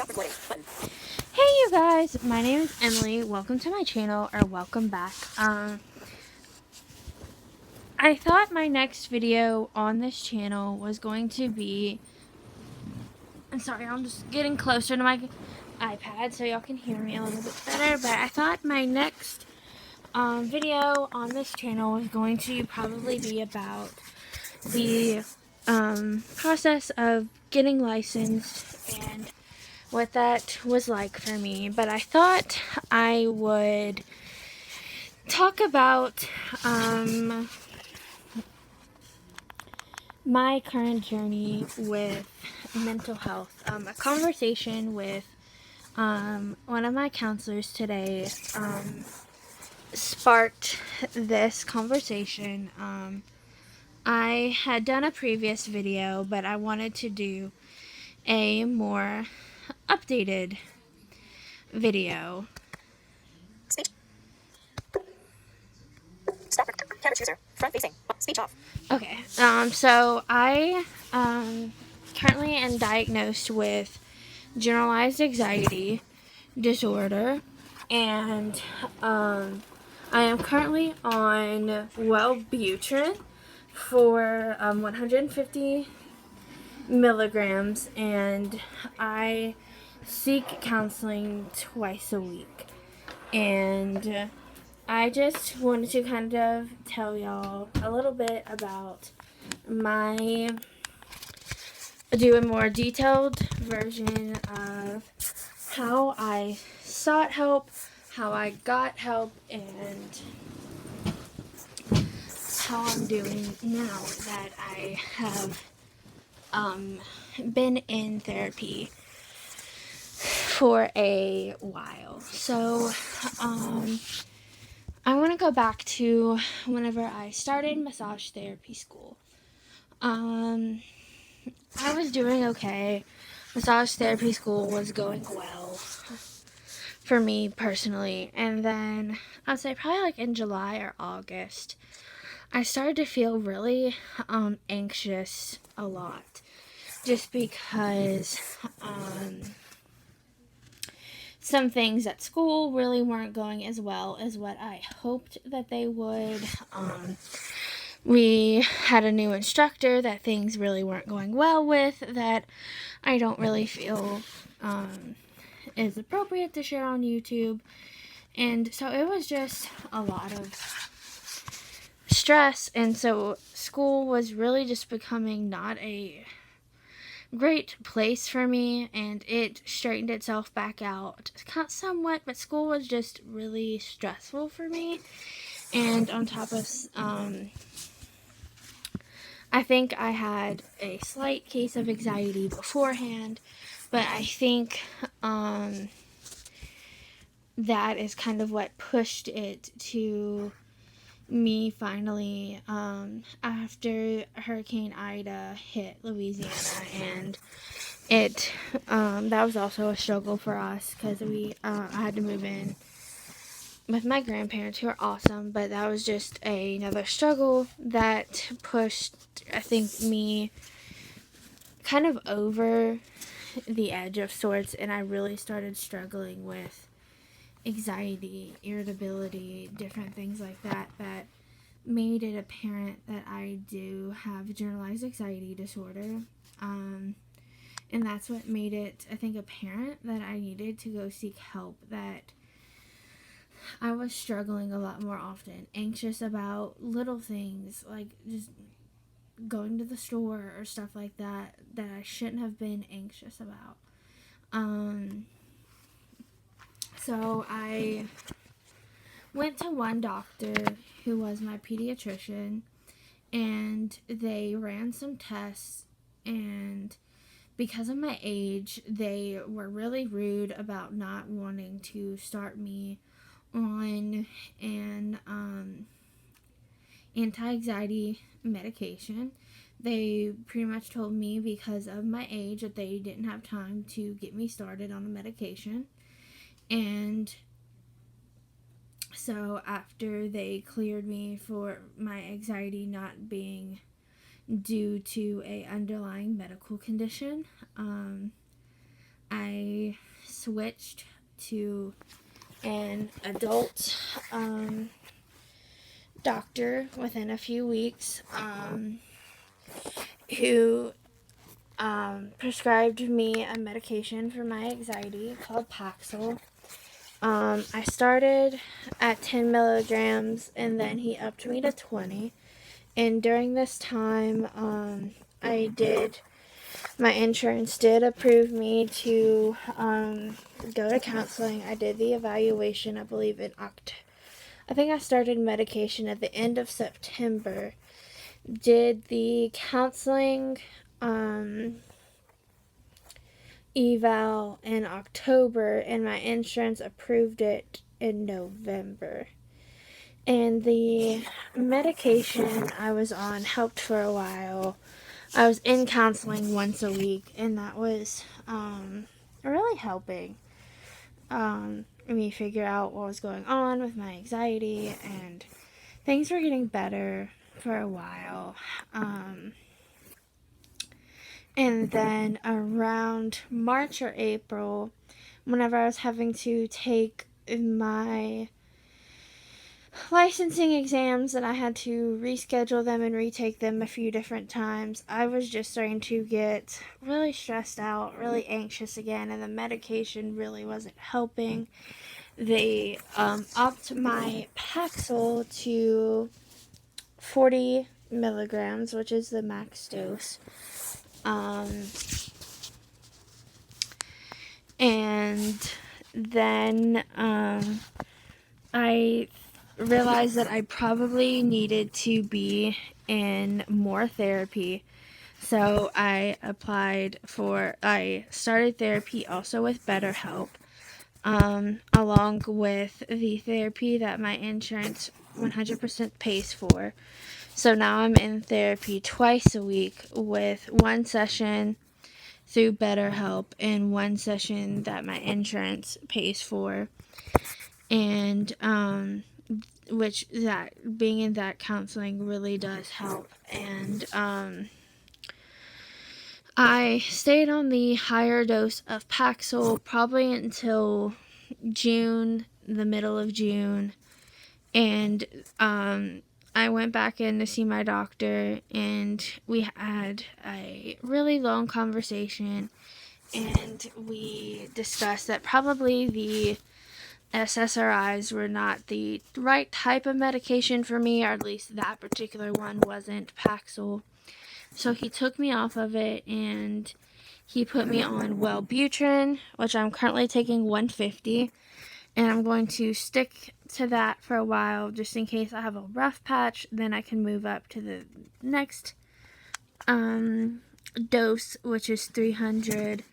recording button. Hey you guys, my name is Emily. Welcome to my channel, or welcome back. I thought my next video on this channel was going to be, I'm sorry, I'm just getting closer to my iPad so y'all can hear me a little bit better, but I thought my next video on this channel was going to probably be about the process of getting licensed and what that was like for me. But I thought I would talk about my current journey with mental health. A conversation with one of my counselors today sparked this conversation. I had done a previous video, but I wanted to do a more updated video. Speech. Stop. Camera chooser. Front facing. Speech off. Okay, so I currently am diagnosed with generalized anxiety disorder, and I am currently on Wellbutrin for 150 milligrams, and I seek counseling twice a week. And I just wanted to kind of tell y'all a little bit about do a more detailed version of how I sought help, how I got help, and how I'm doing now that I have been in therapy for a while. So, I want to go back to whenever I started massage therapy school. I was doing okay. Massage therapy school was going well for me personally. And then I'd say probably like in July or August, I started to feel really anxious a lot. Just because some things at school really weren't going as well as what I hoped that they would. We had a new instructor that things really weren't going well with, that I don't really feel is appropriate to share on YouTube. And so it was just a lot of stress, and so school was really just becoming not a great place for me, and it straightened itself back out somewhat, but school was just really stressful for me. And on top of I think I had a slight case of anxiety beforehand, but I think that is kind of what pushed it to me finally after Hurricane Ida hit Louisiana. And it that was also a struggle for us because I had to move in with my grandparents, who are awesome, but that was just another struggle that pushed, I think, me kind of over the edge of sorts, and I really started struggling with anxiety, irritability, different things like that made it apparent that I do have generalized anxiety disorder. And that's what made it, I think, apparent that I needed to go seek help, that I was struggling a lot more often, anxious about little things, like just going to the store or stuff like that I shouldn't have been anxious about. So I went to one doctor who was my pediatrician, and they ran some tests, and because of my age, they were really rude about not wanting to start me on an anti-anxiety medication. They pretty much told me because of my age that they didn't have time to get me started on a medication. And so after they cleared me for my anxiety not being due to a underlying medical condition, I switched to an adult doctor within a few weeks who prescribed me a medication for my anxiety called Paxil. I started at 10 milligrams and then he upped me to 20. And during this time, my insurance did approve me to go to counseling. I did the evaluation, I believe, in October. I think I started medication at the end of September. Did the counseling eval in October, and my insurance approved it in November. And the medication I was on helped for a while. I was in counseling once a week, and that was really helping me figure out what was going on with my anxiety, and things were getting better for a while. And then around March or April, whenever I was having to take my licensing exams and I had to reschedule them and retake them a few different times, I was just starting to get really stressed out, really anxious again, and the medication really wasn't helping. They upped my Paxil to 40 milligrams, which is the max dose. And then I realized that I probably needed to be in more therapy. So I started therapy also with BetterHelp, along with the therapy that my insurance 100% pays for. So now I'm in therapy twice a week with one session through BetterHelp and one session that my insurance pays for. And which that being in that counseling really does help. And I stayed on the higher dose of Paxil probably until June, the middle of June, and I went back in to see my doctor, and we had a really long conversation, and we discussed that probably the SSRIs were not the right type of medication for me, or at least that particular one wasn't Paxil. So he took me off of it, and he put me on Wellbutrin, which I'm currently taking 150, and I'm going to stick to that for a while just in case I have a rough patch. Then I can move up to the next dose, which is 300.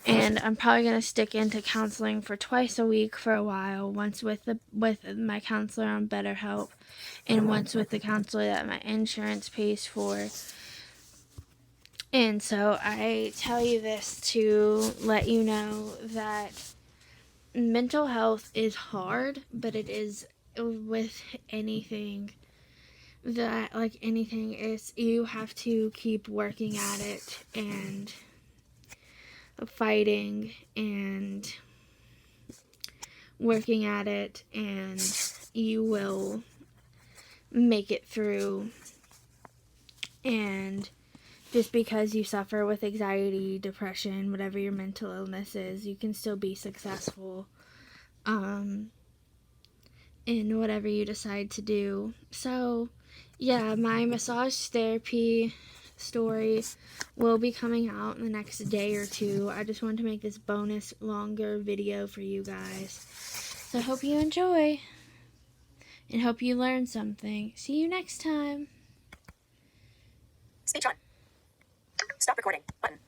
And I'm probably going to stick into counseling for twice a week for a while, once with my counselor on BetterHelp and once with the counselor that my insurance pays for. And so I tell you this to let you know that mental health is hard, but it is with anything is you have to keep working at it and fighting and working at it, and you will make it through. And just because you suffer with anxiety, depression, whatever your mental illness is, you can still be successful in whatever you decide to do. So yeah, my massage therapy story will be coming out in the next day or two. I just wanted to make this bonus longer video for you guys. So I hope you enjoy and hope you learn something. See you next time. Speech on. Stop recording button.